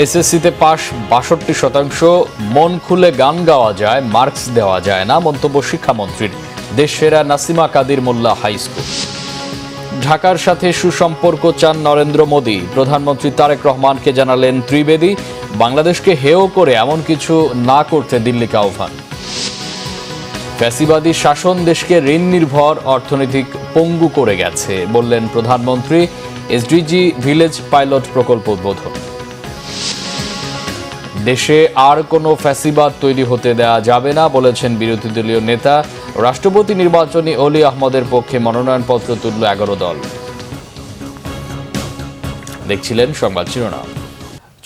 এসএসসিতে পাস ৬২%। মন খুলে গান গাওয়া যায়, মার্কস দেওয়া যায় না, মন্তব্য শিক্ষামন্ত্রীর। দেশসেরা নাসিমা কাদির মোল্লা হাই স্কুল। ঢাকার সাথে সুসম্পর্ক চান নরেন্দ্র মোদি। প্রধানমন্ত্রী তারেক রহমানকে জানালেন ত্রিবেদী। বাংলাদেশকে হেয় করে এমন কিছু না করতে দিল্লিকে আহ্বান। ফ্যাসিবাদী শাসন দেশকে ঋণ নির্ভর অর্থনৈতিক পঙ্গু করে গেছে বললেন প্রধানমন্ত্রী। এসডিজি ভিলেজ পাইলট প্রকল্প উদ্বোধন। দেশে আর কোনো ফ্যাসিবাদ তৈরি হতে দেয়া যাবে না বলেছেন বিরোধী দলীয় নেতা। রাষ্ট্রপতি নির্বাচনে অলি আহমদের পক্ষে মনোনয়নপত্র তুলল 11 দল। দেখছিলেন সংবাদ শিরোনাম।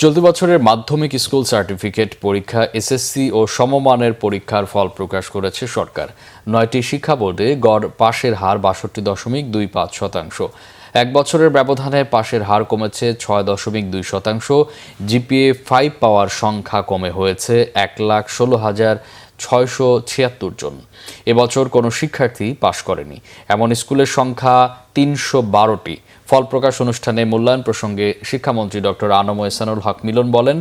চলতি বছরের মাধ্যমিক স্কুল সার্টিফিকেট পরীক্ষা এসএসসি ও সমমানের পরীক্ষার ফল প্রকাশ করেছে সরকার। 9টি শিক্ষা বোর্ডে গড় পাশের হার ৬২.25%। এক বছরের ব্যবধানে পাশের হার কমেছে 6.2%। জিপিএ 5 পাওয়ার সংখ্যা কমে হয়েছে 1,16,676 জন। এবছর কোনো শিক্ষার্থী পাশ করেনি এমন স্কুলের সংখ্যা 312টি। ফল প্রকাশ অনুষ্ঠানে মূল্যায়ন প্রসঙ্গে শিক্ষামন্ত্রী ডক্টর আনম এহসানুল হক মিলন বলেন,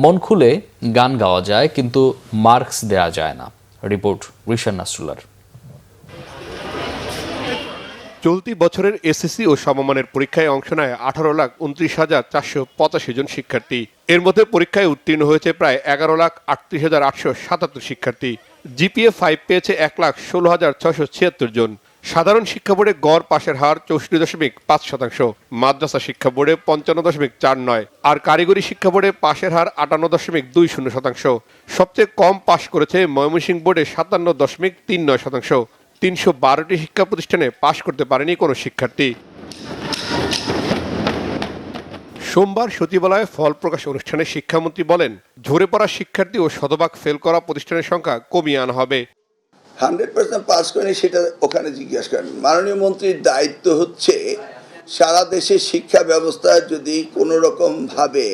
মন খুলে গান গাওয়া যায় কিন্তু মার্কস দেয়া যায় না। রিপোর্ট রিশান নাসরুল্লাহর। চলতি বছরের এসএসসি ও সমমানের পরীক্ষায় অংশ নেয় 18,39,485 জন শিক্ষার্থী। এর মধ্যে পরীক্ষায় উত্তীর্ণ হয়েছে প্রায় 11,38,877 শিক্ষার্থী। জিপিএ 5 পেয়েছে 1,16,676 জন। সাধারণ শিক্ষা বোর্ডে গড় পাশের হার 64.5%, মাদ্রাসা শিক্ষা বোর্ডে 55.49 আর কারিগরি শিক্ষা বোর্ডে পাশের হার 58.20%। সবচেয়ে কম পাশ করেছে ময়মনসিংহ বোর্ডে 57.39%। 312টি শিক্ষা প্রতিষ্ঠানে পাশ করতে পারেনি কোনো শিক্ষার্থী। সোমবার সচিবালয়ে ফল প্রকাশ অনুষ্ঠানে শিক্ষামন্ত্রী বলেন, ঝরে পড়া শিক্ষার্থী ও শতভাগ ফেল করা প্রতিষ্ঠানের সংখ্যা কমিয়ে আনা হবে। 100% পাস করেনি সেটা ওখানে জিজ্ঞাসা করেন। মাননীয় মন্ত্রীর দায়িত্ব হচ্ছে সারা দেশের শিক্ষা ব্যবস্থা যদি কোনো রকমভাবে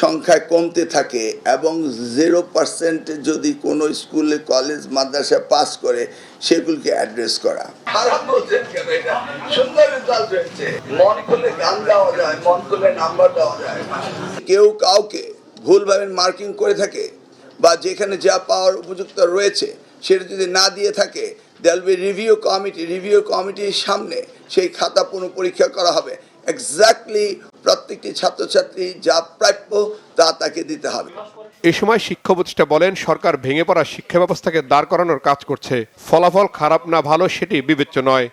সংখ্যায় কমতে থাকে এবং 0% যদি কোনো স্কুলে কলেজ মাদ্রাসা পাস করে সেগুলোকে অ্যাড্রেস করা। মন খুলে গান গাওয়া যায়, মন খুলে নাম্বার দেওয়া যায়। কেউ কাউকে ভুলভাবে মার্কিং করে থাকে বা যেখানে যা পাওয়ার উপযুক্ত রয়েছে সেটা যদি না দিয়ে থাকে, দেয়াল বি রিভিউ কমিটির সামনে সেই খাতা পুনঃপরীক্ষা করা হবে। এক্স্যাক্টলি প্রত্যেকটি ছাত্রছাত্রী যা প্রাপ্য তা তাকে দিতে হবে। এ সময় শিক্ষা উপদেষ্টা বলেন, সরকার ভেঙে পড়া শিক্ষা ব্যবস্থাকে দাঁড় করানোর কাজ করছে। ফলাফল খারাপ না ভালো সেটি বিবেচ্য নয়।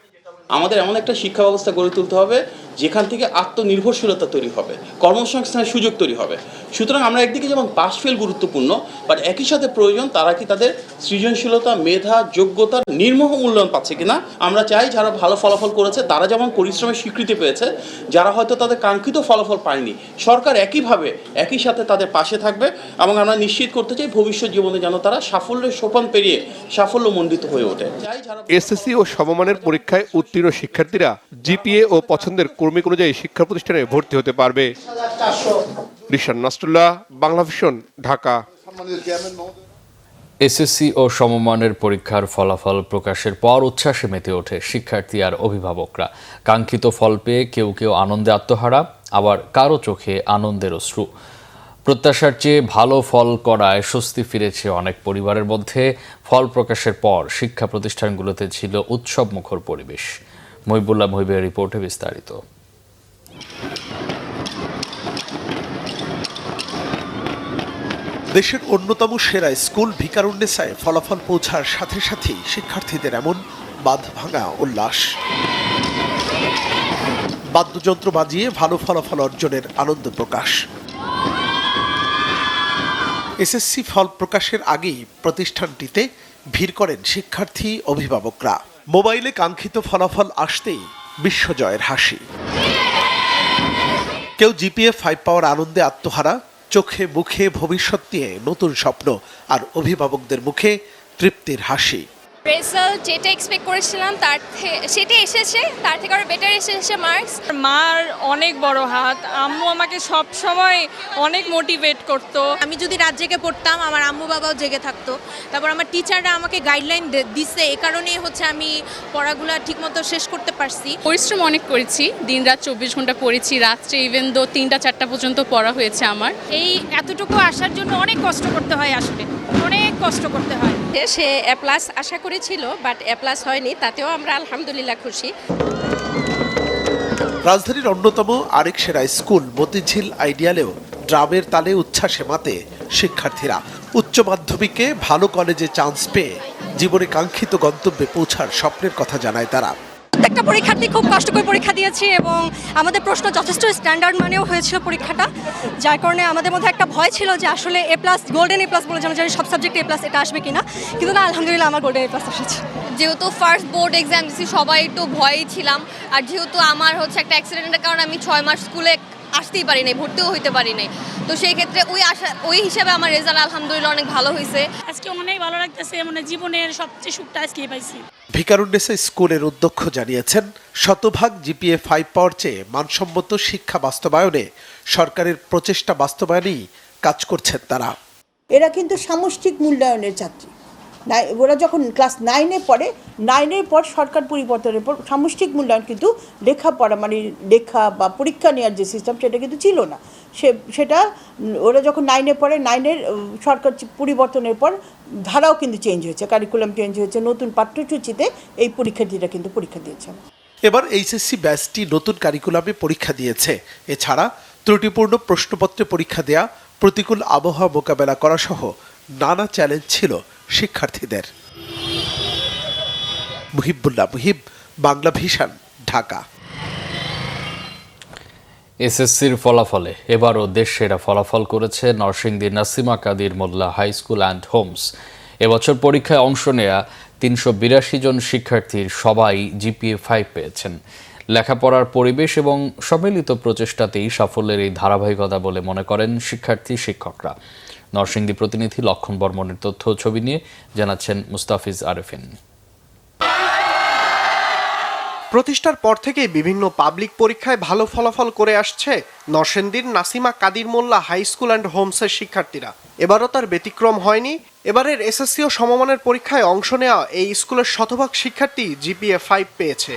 আমাদের এমন একটা শিক্ষা ব্যবস্থা গড়ে তুলতে হবে যেখান থেকে আত্মনির্ভরশীলতা তৈরি হবে, কর্মসংস্থানের সুযোগ তৈরি হবে। সুতরাং আমরা একদিকে যেমন পাশ ফেল গুরুত্বপূর্ণ, বাট একই সাথে প্রয়োজন তারা কি তাদের সৃজনশীলতা, মেধা, যোগ্যতার নির্মোহ মূল্যায়ন পাচ্ছে কিনা। আমরা চাই যারা ভালো ফলাফল করেছে তারা যেমন পরিশ্রমের স্বীকৃতি পেয়েছে, যারা হয়তো তাদের কাঙ্ক্ষিত ফলাফল পায়নি সরকার একইভাবে একই সাথে তাদের পাশে থাকবে এবং আমরা নিশ্চিত করতে চাই ভবিষ্যৎ জীবনে যেন তারা সাফল্যের সোপান পেরিয়ে সাফল্যমণ্ডিত হয়ে ওঠে। এসএসসি ও সমমানের পরীক্ষায় উত্তীর্ণ শিক্ষার্থীরা জিপিএ ও পছন্দের কর্মীক অনুযায়ী শিক্ষা প্রতিষ্ঠানে ভর্তি হতে পারবে। রিশান নাসরুল্লাহ, বাংলাভিশন, ঢাকা। এসএসসি ও সমমানের পরীক্ষার ফলাফল প্রকাশের পর উচ্ছ্বাসে মেতে ওঠে শিক্ষার্থী আর অভিভাবকরা। কাঙ্ক্ষিত ফল পেয়ে কেউ কেউ আনন্দে আত্মহারা, আবার কারো চোখে আনন্দের অশ্রু। প্রত্যাশার চেয়ে ভালো ফল করায় স্বস্তি ফিরেছে অনেক পরিবারের মধ্যে। ফল প্রকাশের পর শিক্ষা প্রতিষ্ঠানগুলোতে ছিল উৎসবমুখর পরিবেশ। মহিবুল্লাহ মহিবের রিপোর্টে বিস্তারিত। দেশের অন্যতম সেরা স্কুল ভিকারুন্নেসায় ফলাফল পৌঁছার সাথে সাথেই শিক্ষার্থীদের এমন বাঁধ ভাঙা উল্লাস। বাদ্যযন্ত্র বাজিয়ে ভালো ফলাফল অর্জনের আনন্দ প্রকাশ। এসএসসি ফল প্রকাশের আগেই প্রতিষ্ঠানটিতে ভিড় করেন শিক্ষার্থী, অভিভাবকরা। মোবাইলে কাঙ্ক্ষিত ফলাফল আসতেই বিশ্বজয়ের হাসি। কেউ জিপিএ 5 পাওয়ার আনন্দে আত্মহারা, চোখে মুখে ভবিষ্যৎ নিয়ে নতুন স্বপ্ন, আর অভিভাবকদের মুখে তৃপ্তির হাসি। রেজাল্ট যেটা এক্সপেক্ট করেছিলাম সেটা এসেছে, তার থেকে আরও বেটার এসেছে মার্কস। মার অনেক বড় হাত, আম্মু আমাকে সব সময় অনেক মোটিভেট করতো। আমি যদি রাত জেগে পড়তাম আমার আম্মু বাবাও জেগে থাকতো। তারপর আমার টিচাররা আমাকে গাইডলাইন দিচ্ছে, এ কারণেই হচ্ছে আমি পড়াগুলো ঠিকমতো শেষ করতে পারছি। পরিশ্রম অনেক করেছি, দিনরাত 24 ঘন্টা পড়েছি, রাত্রে ইভেন 3টা-4টা পর্যন্ত পড়া হয়েছে আমার। এই এতটুকু আসার জন্য অনেক কষ্ট করতে হয়, আসলে অনেক কষ্ট করতে হয়। সে এ প্লাস আশা করেছিল, বাট এ প্লাস হয়নি, তাতেও আমরা আলহামদুলিল্লাহ খুশি। রাজধানীর অন্যতম আরেক সেরা স্কুল মতিঝিল আইডিয়ালেও ড্রামের তালে উচ্ছ্বাসে মাতে শিক্ষার্থীরা। উচ্চ মাধ্যমিকে ভালো কলেজে চান্স পেয়ে জীবনে কাঙ্ক্ষিত গন্তব্যে পৌঁছার স্বপ্নের কথা জানায় তারা। প্রত্যেকটা পরীক্ষার্থী খুব কষ্ট করে পরীক্ষা দিয়েছি এবং আমাদের প্রশ্ন যথেষ্ট স্ট্যান্ডার্ড মানেও হয়েছিল পরীক্ষাটা, যার কারণে আমাদের মধ্যে একটা ভয় ছিল যে আসলে এ প্লাস, গোল্ডেন এ প্লাস বলে জানা যায় সব সাবজেক্টে এ প্লাস এটা আসবে কিনা, কিন্তু না, আলহামদুলিল্লাহ আমার গোল্ডেন এ প্লাস এসেছে। যেহেতু ফার্স্ট বোর্ড এক্সাম দিচ্ছি সবাই একটু ভয়েই ছিলাম, আর যেহেতু আমার হচ্ছে একটা অ্যাক্সিডেন্টের কারণে আমি 6 মাস স্কুলে আসতেই পারি নাই, ভর্তিও হইতে পারি নাই, তো সেই ক্ষেত্রে ওই হিসাবে আমার রেজাল্ট আলহামদুলিল্লাহ অনেক ভালো হয়েছে। আজকে অনেক ভালো লাগতেছে, মানে জীবনের সবচেয়ে সুখটা আজকে পাইছি। ভিকারুন্নেসা স্কুলের অধ্যক্ষ জানিয়েছেন, শতভাগ জিপিএ 5 পাওয়ার চেয়ে মানসম্মত শিক্ষা বাস্তবায়নে সরকারের প্রচেষ্টা বাস্তবায়নেই কাজ করছেন তারা। এরা কিন্তু সামষ্টিক মূল্যায়নের ছাত্রী। ওরা যখন ক্লাস 9-এ পড়ে, 9-এর পর সরকার পরিবর্তনের পর সামষ্টিক মূল্যায়ন কিন্তু লেখাপড়া মানে লেখা বা পরীক্ষা নেওয়ার যে সিস্টেম সেটা কিন্তু ছিল না। সেটা ওরা যখন 9-এ পড়ে, 9-এর সরকার পরিবর্তনের পর ধারাও কিন্তু চেঞ্জ হয়েছে, কারিকুলাম চেঞ্জ হয়েছে, নতুন পাঠ্যসূচিতে এই পরীক্ষার্থীরা কিন্তু পরীক্ষা দিয়েছে। এবার এইচএসসি ব্যাচটি নতুন কারিকুলামে পরীক্ষা দিয়েছে। এছাড়া ত্রুটিপূর্ণ প্রশ্নপত্রে পরীক্ষা দেয়া, প্রতিকূল আবহাওয়া মোকাবেলা করা সহ নানা চ্যালেঞ্জ ছিল শিক্ষার্থীদের। মুহিবুল্লাহ মুহিব, বাংলা ভিশন, ঢাকা। এসএসসির ফলাফলে এবারও দেশ সেরা ফলাফল করেছে নরসিংদীর নাসিমা কাদির মোল্লা হাই স্কুল অ্যান্ড হোমস। এবছর পরীক্ষায় অংশ নেয়া 382 জন শিক্ষার্থীর সবাই জিপিএ 5 পেয়েছেন। লেখাপড়ার পরিবেশ এবং সম্মিলিত প্রচেষ্টাতেই সাফল্যের এই ধারাবাহিকতা বলে মনে করেন শিক্ষার্থী শিক্ষকরা। নরসিংদী প্রতিনিধি লক্ষণ বর্মনের তথ্য ছবি নিয়ে জানাচ্ছেন মুস্তাফিজ আরেফিন। প্রতিষ্ঠার পর থেকেই বিভিন্ন পাবলিক পরীক্ষায় ভালো ফলাফল করে আসছে নরসিংদীর নাসিমা কাদির মোল্লা হাই স্কুল অ্যান্ড হোমসের শিক্ষার্থীরা। এবারও তার ব্যতিক্রম হয়নি। এবারের এসএসসি ও সমমানের পরীক্ষায় অংশ নেওয়া এই স্কুলের শতভাগ শিক্ষার্থী জিপিএ 5 পেয়েছে।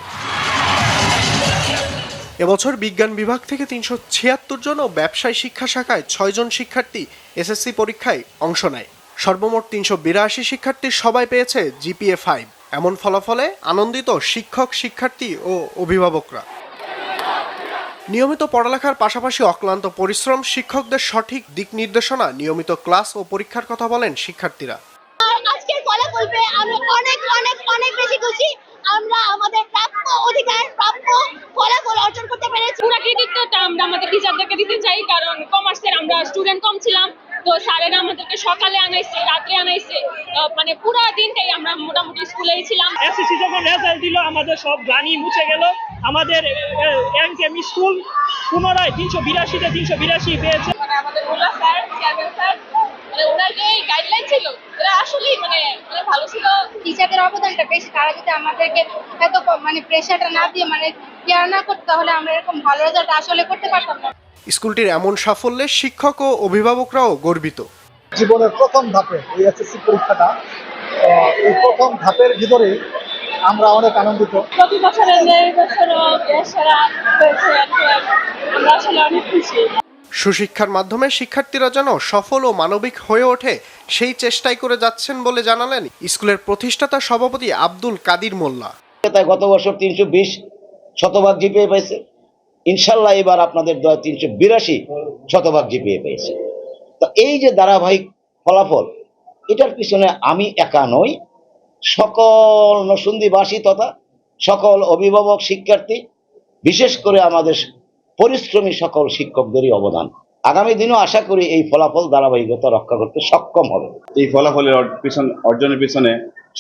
এবছর বিজ্ঞান বিভাগ থেকে 376 জন ও ব্যবসায় শিক্ষা শাখায় 6 জন শিক্ষার্থী এসএসসি পরীক্ষায় অংশ নেয়। সর্বমোট 382 শিক্ষার্থীর সবাই পেয়েছে জিপিএ 5। এমন ফলাফলে আনন্দিত শিক্ষক, শিক্ষার্থী ও অভিভাবকরা। নিয়মিত পড়ালেখার পাশাপাশি অক্লান্ত পরিশ্রম, শিক্ষকদের সঠিক দিক নির্দেশনা, নিয়মিত ক্লাস ও পরীক্ষার কথা বলেন শিক্ষার্থীরা। আজকের ফলাফল পেয়ে আমি অনেক অনেক অনেক বেশি খুশি। আমরা আমাদের প্রাপ্য অধিকার, প্রাপ্য ফলাফল অর্জন করতে পেরেছি। পুরো কৃতিত্বটা আমরা আমাদের টিচারদেরকে দিতে চাই, কারণ কমার্সের আমরা স্টুডেন্ট কম ছিলাম, তো স্যারেরা আমাদেরকে সকালে আনাইছে, রাত্রে আনাইছে, মানে পুরো দিনটাই আমরা মোটামুটি স্কুলেই ছিলাম। এসএসসি যখন রেজাল্ট দিল আমাদের সব গ্লানি মুছে গেল। আমাদের এনকেএম স্কুল পুনরায় 382-তে 382 পেয়েছে। মানে আমাদের মোল্লা স্যার, চেয়ারম্যান স্যার, মানে ওনার যে গাইডলাইন ছিল এটা আসলেই মানে ভালো ছিল। টিচারদের অবদানটা বেশি, তারা যদি আমাদেরকে এত মানে প্রেশারটা না দিয়ে মানে কেয়ার না করতে, তাহলে আমরা এরকম ভালো রেজাল্ট আসলে করতে পারতাম না। স্কুলটির এমন সাফল্যে শিক্ষক ও অভিভাবকরাও গর্বিত। জীবনের প্রথম ধাপে এই এসএসসি পরীক্ষাটা, এই প্রথম ধাপের ভিতরে আমরা অনেক আনন্দিত। প্রতি বছরের এই বছরও সেরা হয়েছে, আমরা আসলে অনেক খুশি। সুশিক্ষার মাধ্যমে শিক্ষার্থীরা যেন সফল ও মানবিক হয়ে ওঠে সেই চেষ্টাই করে যাচ্ছেন বলে জানালেন স্কুলের প্রতিষ্ঠাতা সভাপতি আব্দুল কাদির মোল্লা। গত বছর 320 শতভাগ জিপিএ পেয়েছে, ইনশাল্লাহ এবার আপনাদের 382 শতভাগ জিপিএ পেয়েছে। তো এই যে ধারাবাহিক ফলাফল, এটার পিছনে আমি একা নই, সকল নরসিংদীবাসী তথা সকল অভিভাবক, শিক্ষার্থী, বিশেষ করে আমাদের পরিশ্রমী সকল শিক্ষকদেরই অবদান। আগামী দিনও আশা করি এই ফলাফল ধারাবাহিকতা রক্ষা করতে সক্ষম হবে। এই ফলাফলের অর্জনের পিছনে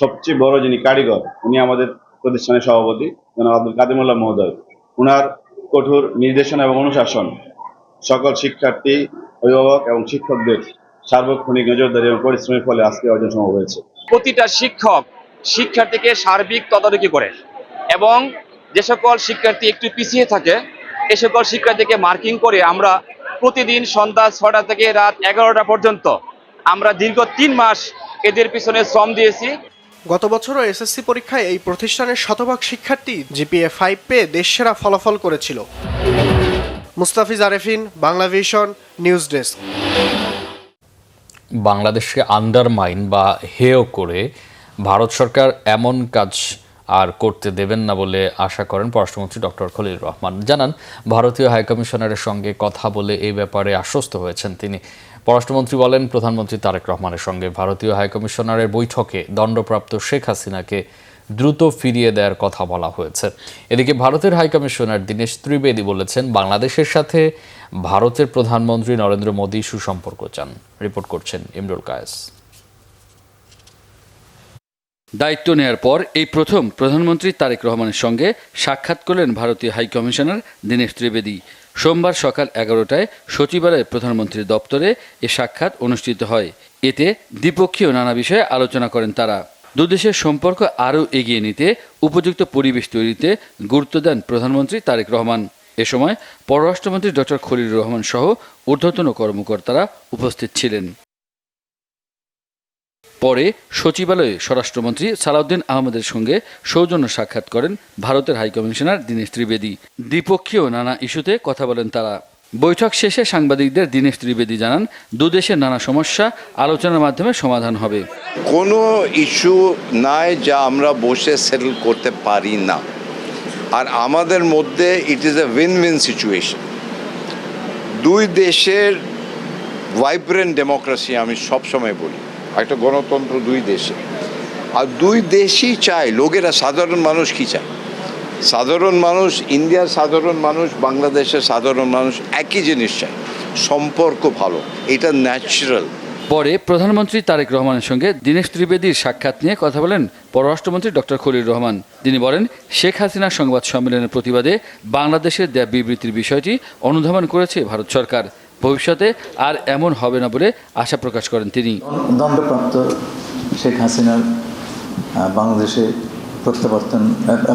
সবচেয়ে বড় যিনি কারিগর, উনি আমাদের প্রতিষ্ঠানের সভাপতি জনাব আব্দুল কাদির মোল্লা মহোদয়। উনার কঠোর নির্দেশনা এবং অনুশাসন সকল শিক্ষার্থী, অভিভাবক এবং শিক্ষকদের সার্বক্ষণিক নজরদারি এবং পরিশ্রমের ফলে আজকে অর্জন সম্ভব হয়েছে। প্রতিটা শিক্ষক শিক্ষার্থীকে সার্বিক তদারকি করে এবং যে সকল শিক্ষার্থী একটু পিছিয়ে থাকে এ সকল শিক্ষার্থীকে মার্কিং করে আমরা প্রতিদিন সন্ধ্যা 6টা থেকে রাত 11টা পর্যন্ত আমরা দীর্ঘ 3 মাস এদের পিছনে শ্রম দিয়েছি। গত বছরও এসএসসি পরীক্ষায় এই প্রতিষ্ঠানের শতভাগ শিক্ষার্থী জিপিএ 5 পেয়ে দেশসেরা ফলাফল করেছিল। Mustafiz Arefin, Bangla vision, news desk. বাংলাদেশকে আন্ডারমাইন বা হেয় করে ভারত সরকার এমন কাজ আর করতে দেবেন না বলে আশা করেন পররাষ্ট্রমন্ত্রী ডক্টর খলিলুর রহমান। জানান, ভারতীয় হাইকমিশনারের সঙ্গে কথা বলে এই ব্যাপারে আশ্বস্ত হয়েছেন তিনি। পররাষ্ট্রমন্ত্রী বলেন, প্রধানমন্ত্রী তারেক রহমানের সঙ্গে ভারতীয় হাইকমিশনারের বৈঠকে দণ্ডপ্রাপ্ত শেখ হাসিনাকে দ্রুত ফিরিয়ে দেওয়ার কথা বলা হয়েছে। এদিকে ভারতের হাইকমিশনার দীনেশ ত্রিবেদী বলেছেন, বাংলাদেশের সাথে ভারতের প্রধানমন্ত্রী নরেন্দ্র মোদী সুসম্পর্ক চান। রিপোর্ট করছেন ইমরুল কায়েস। দায়িত্ব নেয়ার পর এই প্রথম প্রধানমন্ত্রী তারেক রহমানের সঙ্গে সাক্ষাৎ করলেন ভারতীয় হাইকমিশনার দীনেশ ত্রিবেদী। সোমবার সকাল 11টায় সচিবালয়ে প্রধানমন্ত্রীর দপ্তরে এ সাক্ষাৎ অনুষ্ঠিত হয়। এতে দ্বিপক্ষীয় নানা বিষয়ে আলোচনা করেন তারা। দুদেশের সম্পর্ক আরও এগিয়ে নিতে উপযুক্ত পরিবেশ তৈরিতে গুরুত্ব দেন প্রধানমন্ত্রী তারেক রহমান। এ সময় পররাষ্ট্রমন্ত্রী ডক্টর খলিলুর রহমান সহ ঊর্ধ্বতন কর্মকর্তারা উপস্থিত ছিলেন। পরে সচিবালয়ে স্বরাষ্ট্রমন্ত্রী সালাউদ্দিন আহমেদের সঙ্গে সৌজন্য সাক্ষাৎ করেন ভারতের হাইকমিশনার দীনেশ ত্রিবেদী। দ্বিপক্ষীয় নানা ইস্যুতে কথা বলেন তারা। বৈঠক শেষে সাংবাদিকদের দীনেশ ত্রিবেদী জানান, দুদেশের নানা সমস্যা আলোচনার মাধ্যমে সমাধান হবে। কোনো ইস্যু নাই যা আমরা বসে সেটেল করতে পারি না, আর আমাদের মধ্যে it is a win win situation. দুই দেশের ভাইব্রেন্ট ডেমোক্রেসি, আমি সবসময় বলি, একটা গণতন্ত্র দুই দেশে, আর দুই দেশই চায় লোকেরা। সাধারণ মানুষ কি চায়? সাধারণ মানুষ, ইন্ডিয়ার সাধারণ মানুষ, বাংলাদেশের সাধারণ মানুষ একই জিনিস চায়, সম্পর্ক ভালো, এটা ন্যাচারাল। পরে প্রধানমন্ত্রী তারেক রহমানের সঙ্গে দীনেশ ত্রিবেদীর সাক্ষাৎ নিয়ে কথা বলেন পররাষ্ট্রমন্ত্রী ডক্টর খলিলুর রহমান। তিনি বলেন, শেখ হাসিনার সংবাদ সম্মেলনের প্রতিবাদে বাংলাদেশের দেয়া বিবৃতির বিষয়টি অনুধাবন করেছে ভারত সরকার। ভবিষ্যতে আর এমন হবে না বলে আশা প্রকাশ করেন তিনি। দণ্ডপ্রাপ্ত শেখ হাসিনার বাংলাদেশে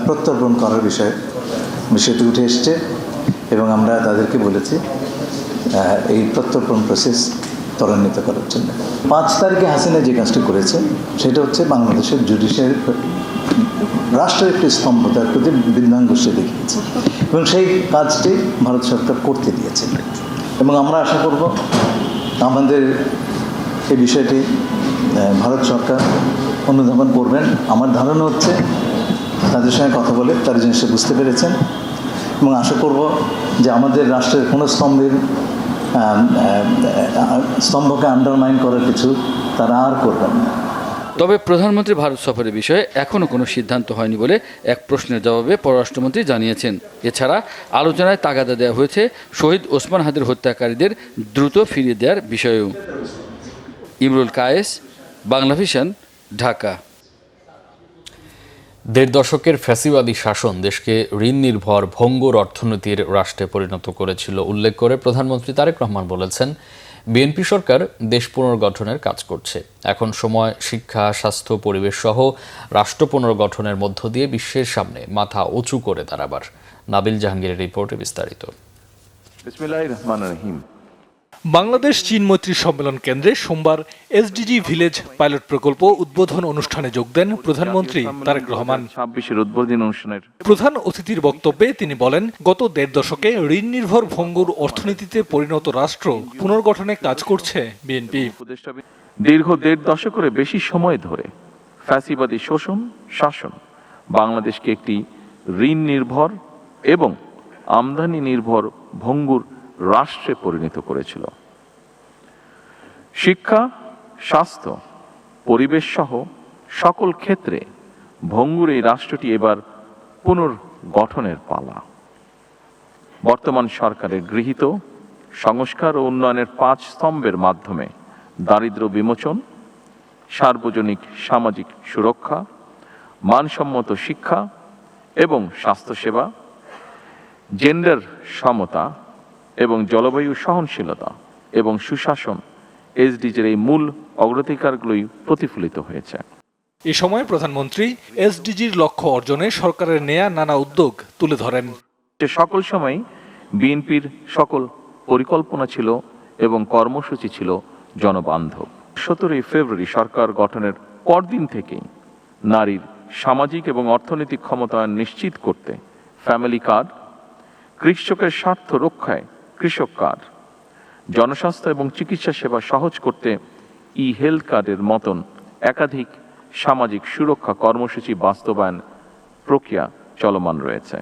প্রত্যর্পণ করার বিষয়টি উঠে এসছে এবং আমরা তাদেরকে বলেছি এই প্রত্যর্পণ প্রসেস ত্বরান্বিত করার জন্য। 5 তারিখে হাসিনা যে কাজটি করেছে সেটা হচ্ছে বাংলাদেশের জুডিশিয়ারি রাষ্ট্রের একটি স্তম্ভতার প্রতি বৃদ্ধাঙ্গুষ্ঠে দেখিয়েছে এবং সেই কাজটি ভারত সরকার করতে দিয়েছে এবং আমরা আশা করব আমাদের এই বিষয়টি ভারত সরকার অনুধাবন করবেন। আমার ধারণা হচ্ছে তাদের সঙ্গে কথা বলে তারা জিনিসটা বুঝতে পেরেছেন এবং আশা করব যে আমাদের রাষ্ট্রের কোনো স্তম্ভকে আন্ডারমাইন করার কিছু তারা আর করবেন না। তবে প্রধানমন্ত্রী ভারত সফরের বিষয়ে এখনও কোনো সিদ্ধান্ত হয়নি বলে এক প্রশ্নের জবাবে পররাষ্ট্রমন্ত্রী জানিয়েছেন। এছাড়া আলোচনায় তাগাদা দেওয়া হয়েছে শহীদ ওসমান হাদির হত্যাকারীদের দ্রুত ফিরিয়ে দেওয়ার বিষয়েও। ইমরুল কায়েস, বাংলা ভিশন, ঢাকা। 1.5 দশকের ফ্যাসিবাদী শাসন দেশকে ঋণ নির্ভর ভঙ্গুর অর্থনীতির রাষ্ট্রে পরিণত করেছিল উল্লেখ করে প্রধানমন্ত্রী তারেক রহমান বলেছেন, বিএনপি সরকার দেশ পুনর্গঠনের কাজ করছে। এখন সময় শিক্ষা, স্বাস্থ্য, পরিবেশ সহ রাষ্ট্র পুনর্গঠনের মধ্য দিয়ে বিশ্বের সামনে মাথা উঁচু করে দাঁড়াবার। নাবিল জাহাঙ্গীরের রিপোর্টে বিস্তারিত। বিসমিল্লাহির রহমানির রহিম। বাংলাদেশ চীন মৈত্রী সম্মেলন কেন্দ্রে সোমবার এসডিজি ভিলেজ পাইলট প্রকল্প উদ্বোধন অনুষ্ঠানে যোগ দেন প্রধানমন্ত্রী তারেক রহমান। 26-এর উদ্বোধনী অনুষ্ঠানের প্রধান অতিথির বক্তব্যে তিনি বলেন, গত 1.5 দশকে ঋণ নির্ভর ভঙ্গুর অর্থনীতিতে পরিণত রাষ্ট্র পুনর্গঠনে কাজ করছে বিএনপি। দীর্ঘ 1.5 দশকের বেশি সময় ধরে ফ্যাসিবাদী শোষণ শাসন বাংলাদেশকে একটি ঋণ নির্ভর এবং আমদানি নির্ভর ভঙ্গুর রাষ্ট্রে পরিণত করেছিল। শিক্ষা, স্বাস্থ্য, পরিবেশ সহ সকল ক্ষেত্রে ভঙ্গুর এই রাষ্ট্রটি এবার পুনর্গঠনের পালা। বর্তমান সরকারের গৃহীত সংস্কার ও উন্নয়নের 5 স্তম্ভের মাধ্যমে দারিদ্র্য বিমোচন, সার্বজনিক সামাজিক সুরক্ষা, মানসম্মত শিক্ষা এবং স্বাস্থ্যসেবা, জেন্ডার সমতা এবং জলবায়ু সহনশীলতা এবং সুশাসন এসডিজির এই মূল অগ্রাধিকারগুলোই প্রতিফলিত হয়েছে। এ সময় প্রধানমন্ত্রী এসডিজির লক্ষ্য অর্জনে সরকারের নেয়া নানা উদ্যোগ তুলে ধরেন। সকল সময় বিএনপির সকল পরিকল্পনা ছিল এবং কর্মসূচি ছিল জনবান্ধব। 17 ফেব্রুয়ারি সরকার গঠনের পরদিন থেকেই নারীর সামাজিক এবং অর্থনৈতিক ক্ষমতায়ন নিশ্চিত করতে ফ্যামিলি কার্ড, কৃষকের স্বার্থ রক্ষায় কৃষক কার্ড, জনস্বাস্থ্য এবং চিকিৎসা সেবা সহজ করতে ই হেলথ কার্ডের মতন একাধিক সামাজিক সুরক্ষা কর্মসূচি বাস্তবায়ন প্রক্রিয়া চলমান রয়েছে।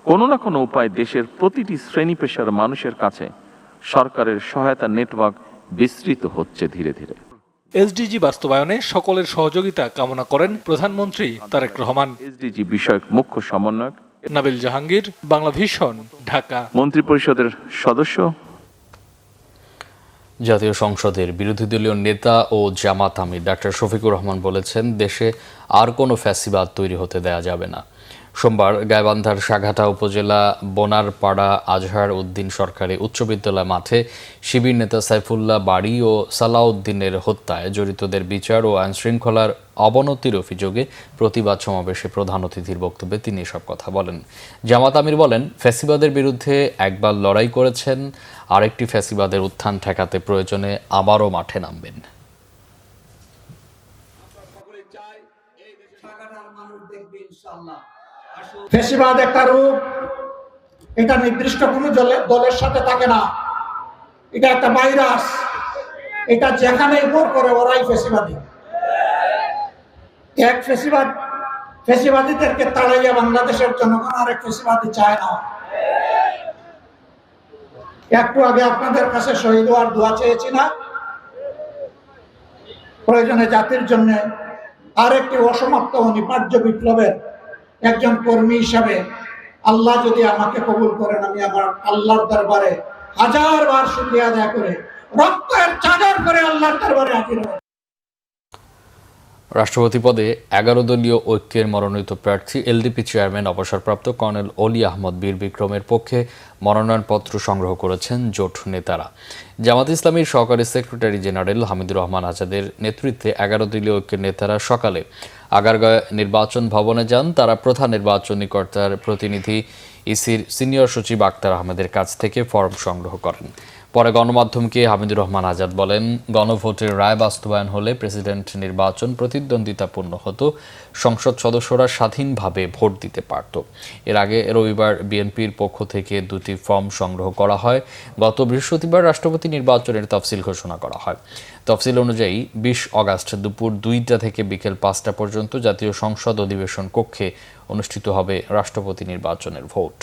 কোনো না কোনো উপায়ে দেশের প্রতিটি শ্রেণী পেশার মানুষের কাছে সরকারের সহায়তা নেটওয়ার্ক বিস্তৃত হচ্ছে ধীরে ধীরে। এসডিজি বাস্তবায়নে সকলের সহযোগিতা কামনা করেন প্রধানমন্ত্রী তারেক রহমান। এসডিজি বিষয়ক মুখ্য সমন্বয়ক নাবিল জাহাঙ্গীর, বাংলা ভিশন, ঢাকা। মন্ত্রিপরিষদের সদস্য। জাতীয় সংসদের বিরোধী দলীয় নেতা ও জামাত আমির ডাক্তার শফিকুর রহমান বলেছেন, দেশে আর কোনো ফ্যাসিবাদ তৈরি হতে দেয়া যাবে না। সোমবার গাইবান্ধার সাঘাটা উপজেলা বোনারপাড়া আজহার উদ্দিন সরকারি উচ্চ বিদ্যালয় মাঠে শিবির নেতা সাইফুল্লাহ বাড়ি ও সালাউদ্দিনের হত্যায় জড়িতদের বিচার ও আইনশৃঙ্খলার অবনতির অভিযোগে প্রতিবাদ সমাবেশে প্রধান অতিথির বক্তব্যে তিনি এসব কথা বলেন। জামাত আমির বলেন, ফ্যাসিবাদের বিরুদ্ধে একবার লড়াই করেছেন, আরেকটি ফ্যাসিবাদের উত্থান ঠেকাতে প্রয়োজনে আবারও মাঠে নামবেন। ফ্যাসিবাদ একটা রূপ, এটা নির্দিষ্ট কোনো দলের সাথে থাকে না, এটা একটা ভাইরাস, এটা যেখানেই ভর করে ওরাই ফ্যাসিবাদী। এক ফ্যাসিবাদীদেরকে তাড়াইয়া বাংলাদেশের জনগণ আরেক ফ্যাসিবাদী চায় না। একটু আগে আপনাদের কাছে শহীদ হওয়ার দোয়া চেয়েছি না? প্রয়োজনে জাতির জন্য আরেকটি অসমাপ্ত অনিবার্য বিপ্লবের একজন কর্মী হিসাবে আল্লাহ যদি আমাকে কবুল করেন, আমি আমার আল্লাহর দরবারে 1000 বার শুকরিয়া আদায় করে রক্তের চাদর করে আল্লাহর দরবারে হাজির হব। রাষ্ট্রপতি পদে 11 দলীয় ঐক্যের মনোনীত প্রার্থী এলডিপি চেয়ারম্যান অবসরপ্রাপ্ত কর্নেল অলি আহমদ বীর বিক্রমের পক্ষে মনোনয়নপত্র সংগ্রহ করেছেন জোট নেতারা। জামাত ইসলামীর সহকারী সেক্রেটারি জেনারেল হামিদুর রহমান আজাদের নেতৃত্বে 11 দলীয় ঐক্যের নেতারা সকালে আগারগাঁও নির্বাচন ভবনে যান। তারা প্রধান নির্বাচনী কর্তার প্রতিনিধি ইসির সিনিয়র সচিব আক্তার আহমেদের কাছ থেকে ফর্ম সংগ্রহ করেন। পরে গণমাধ্যমকে হামিদুর রহমান আজাদ বলেন, গণভোটের রায় বাস্তবায়ন হলে প্রেসিডেন্ট নির্বাচন প্রতিদ্বন্দ্বিতাপূর্ণ হতো, সংসদ সদস্যরা স্বাধীনভাবে ভোট দিতে পারত। এর আগে রবিবার বিএনপির পক্ষ থেকে 2টি ফর্ম সংগ্রহ করা হয়। গত বৃহস্পতিবার রাষ্ট্রপতি নির্বাচনের তফসিল ঘোষণা করা হয়। তফসিল অনুযায়ী 20 অগাস্ট দুপুর 2টা থেকে বিকেল 5টা পর্যন্ত জাতীয় সংসদ অধিবেশন কক্ষে অনুষ্ঠিত হবে রাষ্ট্রপতি নির্বাচনের ভোট।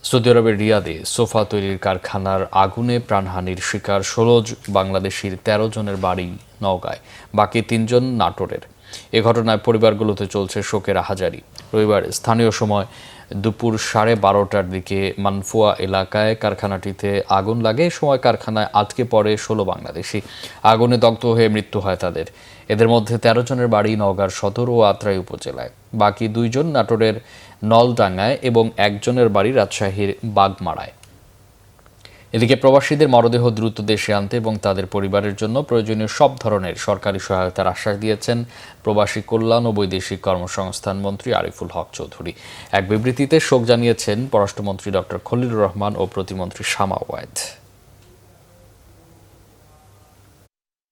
সৌদি আরবের রিয়াদে সোফা তৈরির কারখানার আগুনে প্রাণহানির শিকার 16 বাংলাদেশির 13 জনের বাড়ি নওগাঁয়, বাকি 3 জন নাটোরের। এ ঘটনায় পরিবারগুলোতে চলছে শোকের আহাজারি। রবিবার স্থানীয় সময় দুপুর 12:30টার দিকে মানফুয়া এলাকায় কারখানাটিতে আগুন লাগে। সময় কারখানায় আটকে পড়ে 16 বাংলাদেশি। আগুনে দগ্ধ হয়ে মৃত্যু হয় তাদের। এদের মধ্যে 13 জনের বাড়ি নওগাঁর সদর ও আত্রাই উপজেলায়, বাকি 2 জন নাটোরের নলডাঙ্গায় এবং 1 জনের বাড়ি রাজশাহীর বাগমারায়। এদিকে প্রবাসীদের মরদেহ দ্রুত দেশে আনতে এবং তাদের পরিবারের জন্য প্রয়োজনীয় সব ধরনের সরকারি সহায়তার আশ্বাস দিয়েছেন প্রবাসী কল্যাণ ও বৈদেশিক কর্মসংস্থান মন্ত্রী আরিফুল হক চৌধুরী। এক বিবৃতিতে শোক জানিয়েছেন পররাষ্ট্রমন্ত্রী ডক্টর খলিলুর রহমান ও প্রতিমন্ত্রী শামা ওয়ায়েদ।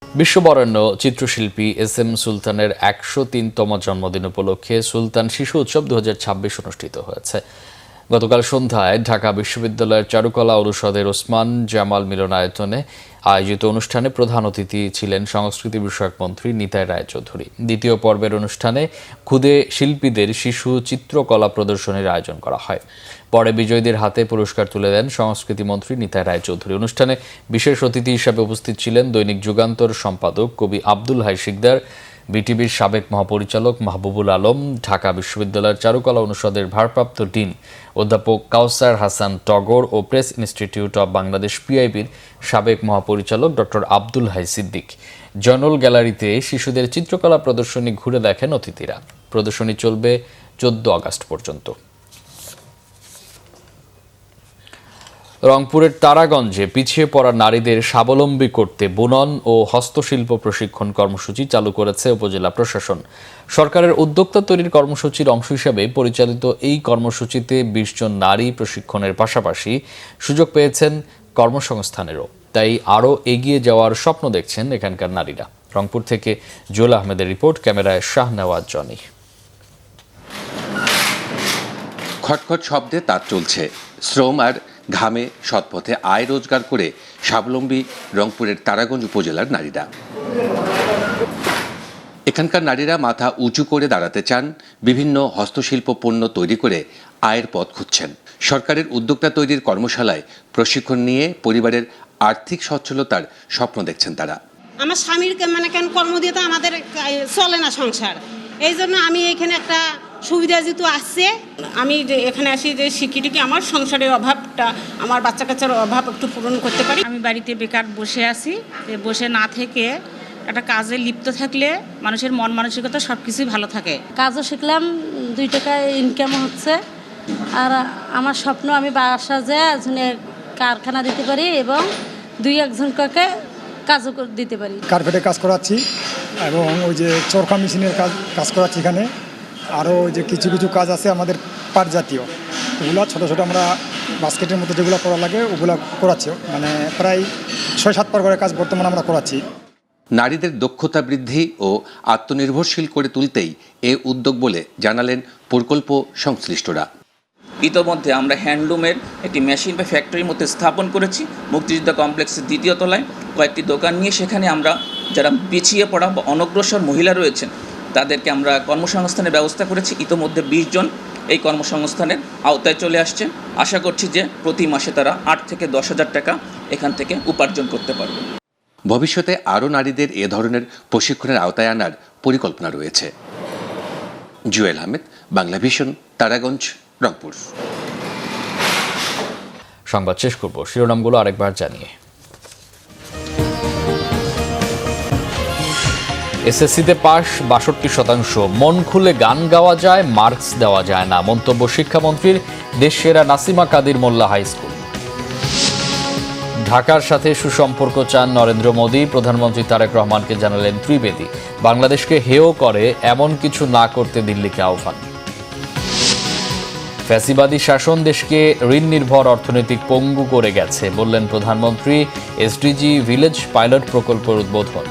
বিশ্ববরেণ্য চিত্রশিল্পী SM সুলতানের 103তম জন্মদিন উপলক্ষে সুলতান শিশু উৎসব 2026 অনুষ্ঠিত হয়েছে। গতকাল সন্ধ্যায় ঢাকা বিশ্ববিদ্যালয়ের চারুকলা অনুষদের ওসমান জামাল মিলনায়তনে আয়োজিত অনুষ্ঠানে প্রধান অতিথি ছিলেন সংস্কৃতি বিষয়ক মন্ত্রী নিতাই রায়চৌধুরী। দ্বিতীয় পর্বের অনুষ্ঠানে ক্ষুদে শিল্পীদের শিশু চিত্রকলা প্রদর্শনীর আয়োজন করা হয়। পরে বিজয়ীদের হাতে পুরস্কার তুলে দেন সংস্কৃতি মন্ত্রী নিতাই রায়চৌধুরী। অনুষ্ঠানে বিশেষ অতিথি হিসাবে উপস্থিত ছিলেন দৈনিক যুগান্তর সম্পাদক কবি আব্দুল হাই শিকদার, বিটিভির সাবেক মহাপরিচালক মাহবুবুল আলম, ঢাকা বিশ্ববিদ্যালয়ের চারুকলা অনুষদের ভারপ্রাপ্ত ডিন অধ্যাপক কাউসার হাসান টগর ও প্রেস ইনস্টিটিউট অব বাংলাদেশ PIBর সাবেক মহাপরিচালক ডক্টর আব্দুল হাই সিদ্দিক। জয়নুল গ্যালারিতে শিশুদের চিত্রকলা প্রদর্শনী ঘুরে দেখেন অতিথিরা। প্রদর্শনী চলবে 14 আগস্ট পর্যন্ত। রংপুরের তারাগঞ্জে পিছিয়ে পড়া নারীদের স্বাবলম্বী করতে বুনন ও হস্তশিল্প প্রশিক্ষণ কর্মসূচি চালু করেছে উপজেলা প্রশাসন। সরকারের উদ্যোক্তা তৈরির কর্মসূচির অংশ হিসেবে পরিচালিত এই কর্মসূচিতে ২০ জন নারী প্রশিক্ষণের পাশাপাশি সুযোগ পেয়েছেন কর্মসংস্থানেরও। তাই আরও এগিয়ে যাওয়ার স্বপ্ন দেখছেন এখানকার নারীরা। রংপুর থেকে জুয়েল আহমেদের রিপোর্ট, ক্যামেরায় শাহনেওয়াজ জনি। খটখট শব্দে তার চলছে। শ্রম আর ঘামে সৎপথে আয় রোজগার করে স্বাবলম্বী রংপুরের তারাগঞ্জ উপজেলার নারীরা। এখানকার নারীরা মাথা উঁচু করে দাঁড়াতে চান, বিভিন্ন হস্তশিল্প পণ্য তৈরি করে আয়ের পথ খুঁজছেন। সরকারের উদ্যোক্তা তৈরির কর্মশালায় প্রশিক্ষণ নিয়ে পরিবারের আর্থিক সচ্ছলতার স্বপ্ন দেখছেন তারা। আমার স্বামীর কেন কর্ম দিয়ে তো আমাদের চলে না সংসার, এই জন্য আমি এখানে একটা সুবিধা যেহেতু আসছে, আমি এখানে আসি যে শিক্ষিত কি আমার সংসারের অভাবটা, আমার বাচ্চা কাচ্চার অভাব একটু পূরণ করতে পারি। আমি বাড়িতে বেকার বসে আছি, বসে না থেকে একটা কাজে লিপ্ত থাকলে মানুষের মন মানসিকতা সব কিছুই ভালো থাকে। কাজও শিখলাম, 2 টাকা ইনকামও হচ্ছে। আর আমার স্বপ্ন আমি বাসা যে কারখানা দিতে পারি এবং 2-1 জনকে কাজও দিতে পারি। কার্পেটে কাজ করাচ্ছি এবং ওই যে চরকা মেশিনের কাজ করাচ্ছি এখানে। আরও যে কিছু কিছু কাজ আছে আমাদের পাট জাতীয়, ওগুলো ছোটো ছোটো আমরা বাস্কেটের মতো যেগুলো করা লাগে ওগুলো করাচ্ছি, মানে প্রায় 6-7 প্রকারের কাজ বর্তমানে আমরা করাচ্ছি। নারীদের দক্ষতা বৃদ্ধি ও আত্মনির্ভরশীল করে তুলতেই এ উদ্যোগ বলে জানালেন প্রকল্প সংশ্লিষ্টরা। ইতোমধ্যে আমরা হ্যান্ডলুমের একটি মেশিন বা ফ্যাক্টরির মধ্যে স্থাপন করেছি মুক্তিযোদ্ধা কমপ্লেক্সের 2য় তলায়। কয়েকটি দোকান নিয়ে সেখানে আমরা যারা পিছিয়ে পড়া বা অনগ্রসর মহিলা রয়েছেন তাদেরকে আমরা কর্মসংস্থানের ব্যবস্থা করেছি। ইতোমধ্যে 20 জন এই কর্মসংস্থানের আওতায় চলে আসছে। আশা করছি যে প্রতি মাসে তারা 8 থেকে 10,000 টাকা এখান থেকে উপার্জন করতে পারবে। ভবিষ্যতে আরও নারীদের এ ধরনের প্রশিক্ষণের আওতায় আনার পরিকল্পনা রয়েছে। জুয়েল আহমেদ, বাংলা ভিশন, তারাগঞ্জ, রংপুর। সংবাদ শেষ করব শিরোনামগুলো আরেকবার জানিয়ে। এসএসসিতে পাস 62%। মন খুলে গান গাওয়া যায়, মার্কস দেওয়া যায় না, মন্তব্য শিক্ষামন্ত্রীর। দেশ সেরা নাসিমা কাদির মোল্লা হাই স্কুল। ঢাকার সাথে সুসম্পর্ক চান নরেন্দ্র মোদী, প্রধানমন্ত্রী তারেক রহমানকে জানালেন ত্রিবেদী। বাংলাদেশকে হেয় করে এমন কিছু না করতে দিল্লিকে আহ্বান। ফ্যাসিবাদী শাসন দেশকে ঋণ নির্ভর অর্থনৈতিক পঙ্গু করে গেছে, বললেন প্রধানমন্ত্রী। এসডিজি ভিলেজ পাইলট প্রকল্পের উদ্বোধন।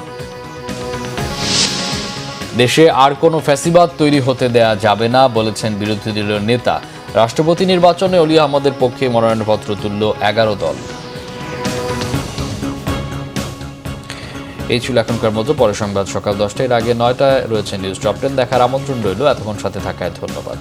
দেশে আর কোনো ফ্যাসিবাদ তৈরি হতে দেয়া যাবে না, বলেছেন বিরোধী দলীয় নেতা। রাষ্ট্রপতি নির্বাচনে অলি আহমদের পক্ষে মনোনয়নপত্র তুলল 11 দল। এই ছিল এখনকার মতো। পরে সংবাদ সকাল 10টায়, আগে 9টায় রয়েছে নিউজ টপ 10 দেখার আমন্ত্রণ রইল। এতক্ষণ সাথে থাকায় ধন্যবাদ।